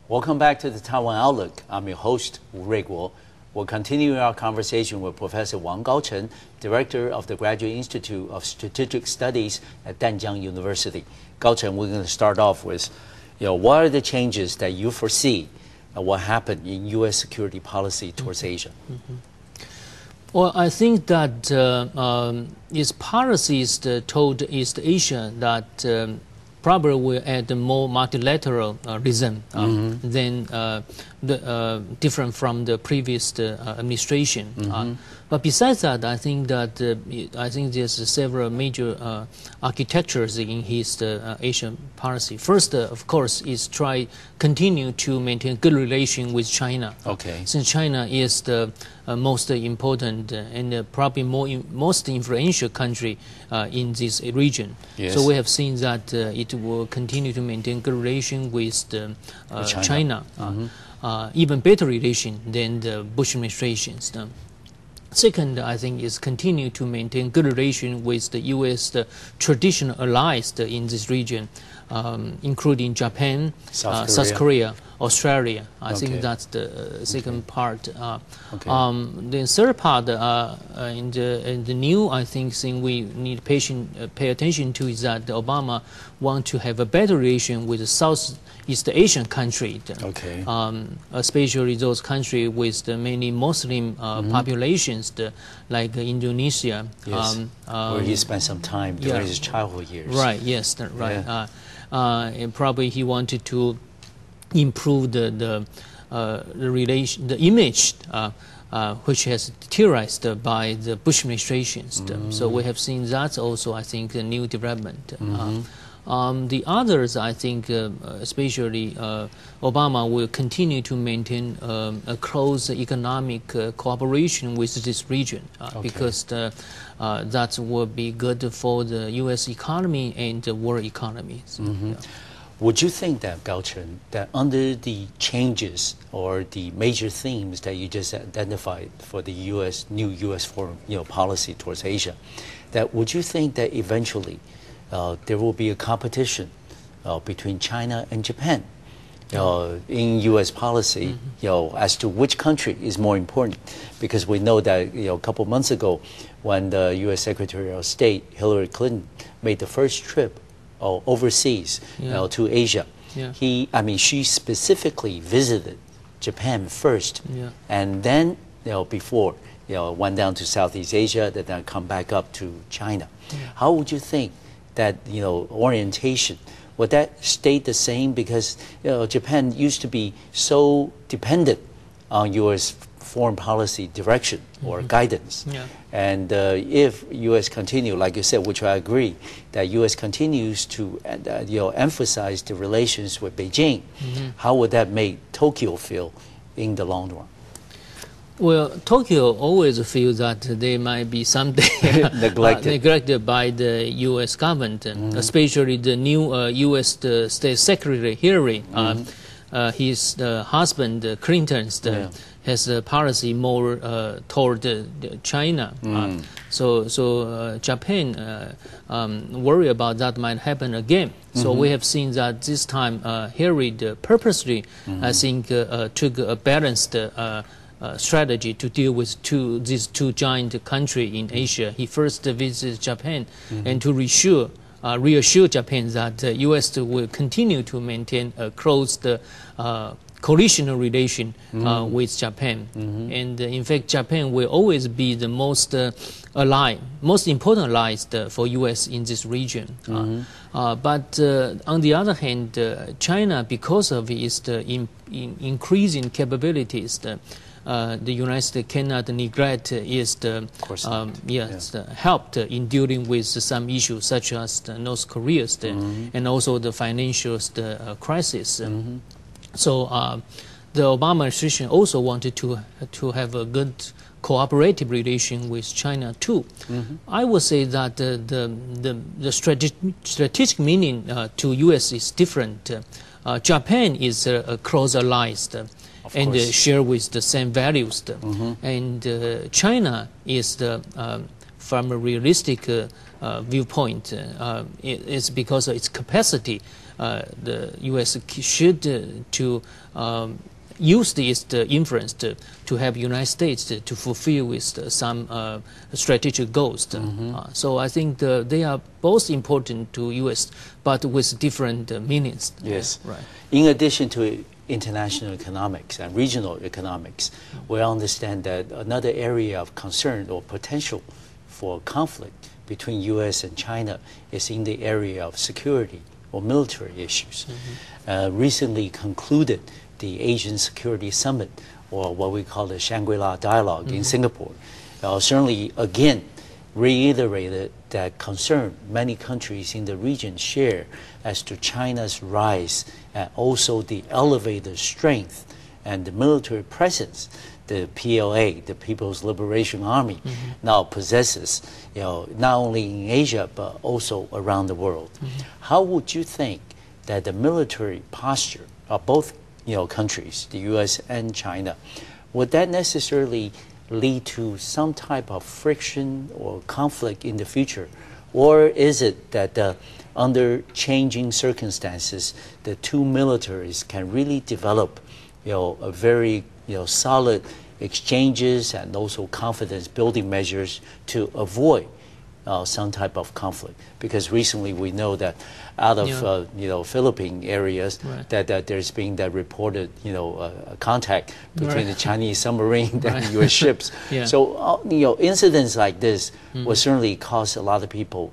Welcome back to the Taiwan Outlook. I'm your host, Wu Ruiguo. We'll continue our conversation with Professor Wang Gaochen, Director of the Graduate Institute of Strategic Studies at Danjiang University. Gaochen, we're going to start off with, what are the changes that you foresee and what happened in U.S. security policy towards Asia? Well, I think that its policies toward East Asia that probably will add more multilateralism than different from the previous administration. But besides that, I think that there's several major architectures in his Asian policy. First, of course, is continue to maintain good relation with China. Okay. Since China is the most important and probably most influential country in this region. Yes. So we have seen that it will continue to maintain good relation with China. Even better relation than the Bush administrations. Second, I think, is continue to maintain good relation with the U.S. Traditional allies in this region, including Japan, South Korea, Australia. I think that's the second part. The third part, in the new, I think, thing we need pay attention to is that Obama want to have a better relation with the Southeast Asian country, especially those countries with the many Muslim populations, like Indonesia. Yes. Where he spent some time during his childhood years. Right. Yes. Right. Yeah. And probably he wanted to improve the relation, the image, which has deteriorated by the Bush administrations. So we have seen that also, I think, a new development. The others, I think, especially Obama will continue to maintain a close economic cooperation with this region because that will be good for the U.S. economy and the world economies. Would you think that, Gaochen, that under the changes or the major themes that you just identified for the new U.S. foreign policy towards Asia, that would you think that eventually there will be a competition between China and Japan in U.S. policy, as to which country is more important? Because we know that a couple months ago, when the U.S. Secretary of State Hillary Clinton made the first trip overseas to Asia, she specifically visited Japan first, and then before went down to Southeast Asia, then come back up to China. How would you think that orientation, would that stay the same? Because Japan used to be so dependent on U.S. foreign policy direction or guidance, and if U.S. continue, like you said, which I agree, that U.S. continues to emphasize the relations with Beijing, how would that make Tokyo feel in the long run? Well, Tokyo always feels that they might be someday neglected by the U.S. government, especially the new U.S. State Secretary Hillary. His husband, Clinton's, has a policy more toward China. So Japan worry about that might happen again. So we have seen that this time Hillary purposely, I think, took a balanced strategy to deal with these two giant countries in Asia. He first visited Japan and to reassure Japan that the U.S. will continue to maintain a close coalitional relation with Japan. And in fact, Japan will always be the most important allies for U.S. in this region. But on the other hand, China, because of its increasing capabilities, the United States cannot neglect its help in dealing with some issues such as North Korea and also the financial crisis. So the Obama administration also wanted to have a good cooperative relation with China too. I would say that the strategic meaning to U.S. is different. Japan is a close ally and share with the same values. And China is the from a realistic viewpoint, it's because of its capacity. The U.S. should to use this influence to help United States to fulfill with some strategic goals. So I think they are both important to U.S., but with different meanings. Yes. Right. In addition to international economics and regional economics, we understand that another area of concern or potential for conflict between U.S. and China is in the area of security or military issues. Recently concluded the Asian Security Summit, or what we call the Shangri-La Dialogue in Singapore, certainly again reiterated that concern many countries in the region share as to China's rise and also the elevated strength and the military presence the PLA, the People's Liberation Army, now possesses, not only in Asia but also around the world. How would you think that the military posture of both countries, the U.S. and China, would that necessarily lead to some type of friction or conflict in the future? Or is it that under changing circumstances, the two militaries can really develop a very solid exchanges and also confidence building measures to avoid some type of conflict? Because recently we know that out of Philippine areas that there's been that reported contact between the Chinese submarine and U.S. ships. So incidents like this will certainly cause a lot of people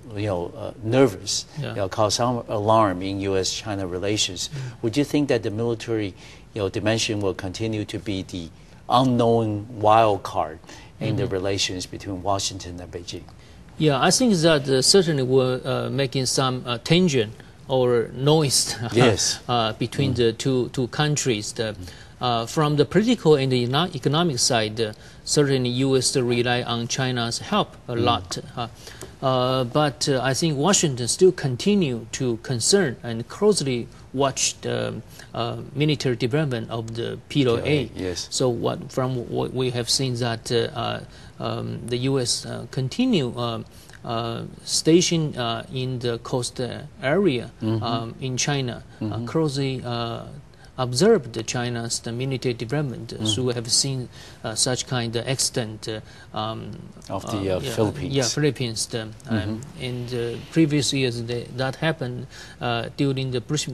nervous, cause some alarm in U.S.-China relations. Would you think that the military dimension will continue to be the unknown wild card in the relations between Washington and Beijing? Yeah, I think that certainly we're making some tension or noise between the two countries. From the political and the economic side, certainly U.S. rely on China's help a lot. But I think Washington still continue to concern and closely watch the military development of the PLA. So from what we have seen that the U.S. continue station in the coast area in China, closely observed China's military development. So we have seen such kind of extent of the Philippines. Philippines. In the previous years, that happened during the Bush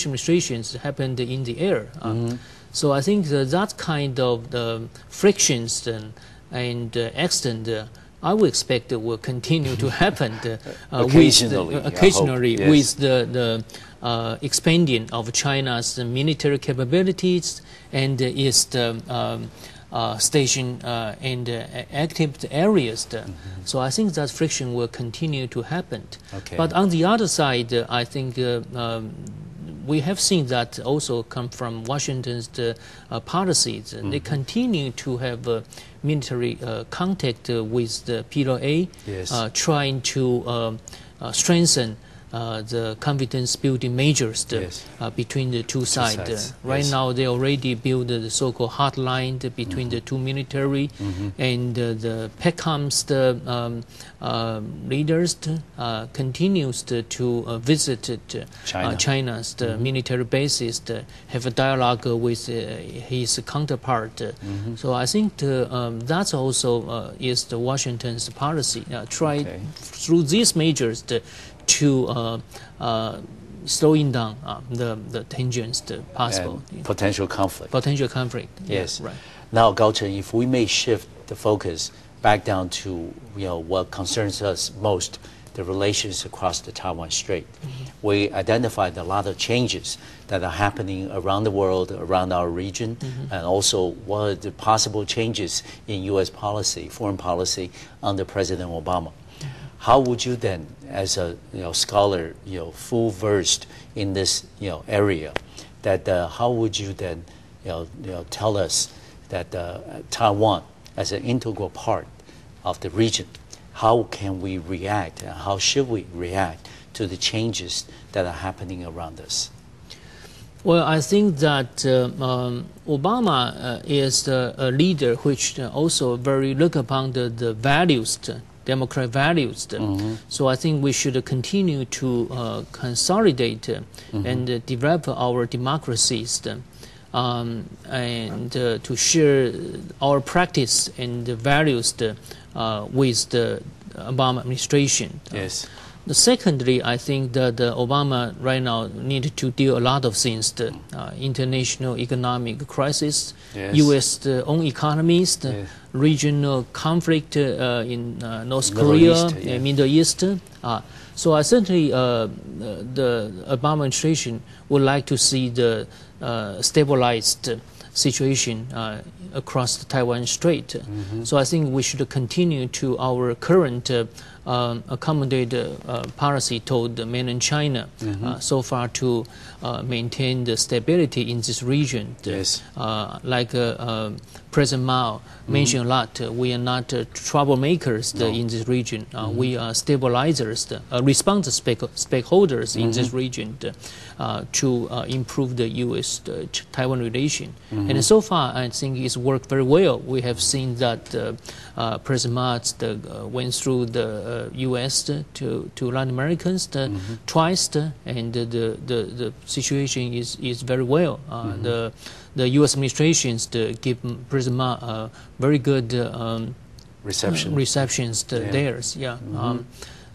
administrations, happened in the air. So I think that kind of frictions and extent, I would expect will continue to happen occasionally with the expanding of China's military capabilities and its station and active areas. So I think that friction will continue to happen. But on the other side, I think we have seen that also come from Washington's policies. They continue to have military contact with the PLA, trying to strengthen the confidence building measures between the two sides. Right now, they already built the so-called hotline between the two military, and the PECOM's leaders continues to visit China's military bases, have a dialogue with his counterpart. So I think that's also is the Washington's policy. Try through these measures to slowing down the tensions possible. And potential conflict. Potential conflict. Yes. Right. Now, Gao Chen, if we may shift the focus back down to what concerns us most, the relations across the Taiwan Strait. We identified a lot of changes that are happening around the world, around our region, and also what are the possible changes in U.S. policy, foreign policy under President Obama. How would you then, as a scholar, full versed in this area, that how would you then tell us that Taiwan, as an integral part of the region, how can we react and how should we react to the changes that are happening around us? Well, I think that Obama is a leader which also very look upon the values democratic values. So I think we should continue to consolidate and develop our democracies. And to share our practice and the values with the Obama administration. Yes. Secondly, I think that Obama right now needs to deal a lot of things: the international economic crisis, yes. U.S. own economies, the yes. regional conflict in North Korea, Middle East. So I certainly the Obama administration would like to see the stabilized situation across the Taiwan Strait. So I think we should continue to our current accommodate policy toward mainland China so far to maintain the stability in this region. Yes. Like President Mao mentioned a lot, we are not troublemakers in this region. We are stabilizers, responsive stakeholders in this region to improve the U.S.-Taiwan relation. And so far, I think it's worked very well. We have seen that President Mao went through the U.S. to Latin Americans twice, and the situation is very well. The U.S. administrations give President Mao very good receptions there. Yeah.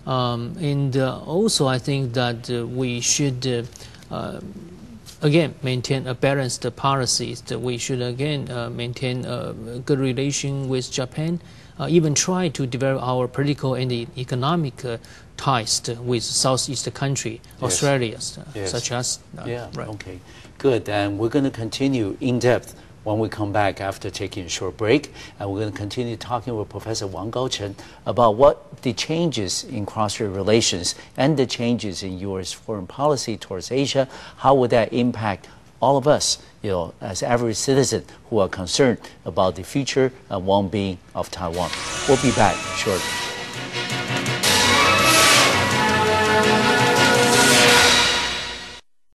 And also, I think that we should again maintain a balanced policies. That we should again maintain a good relation with Japan. Even try to develop our political and economic ties with Southeast country, Australia, such as. Right. Okay, good. And we're going to continue in depth when we come back after taking a short break. And we're going to continue talking with Professor Wang Gaochen about what the changes in cross-strait relations and the changes in U.S. foreign policy towards Asia, how would that impact all of us, as average citizens who are concerned about the future and well-being of Taiwan. We'll be back shortly.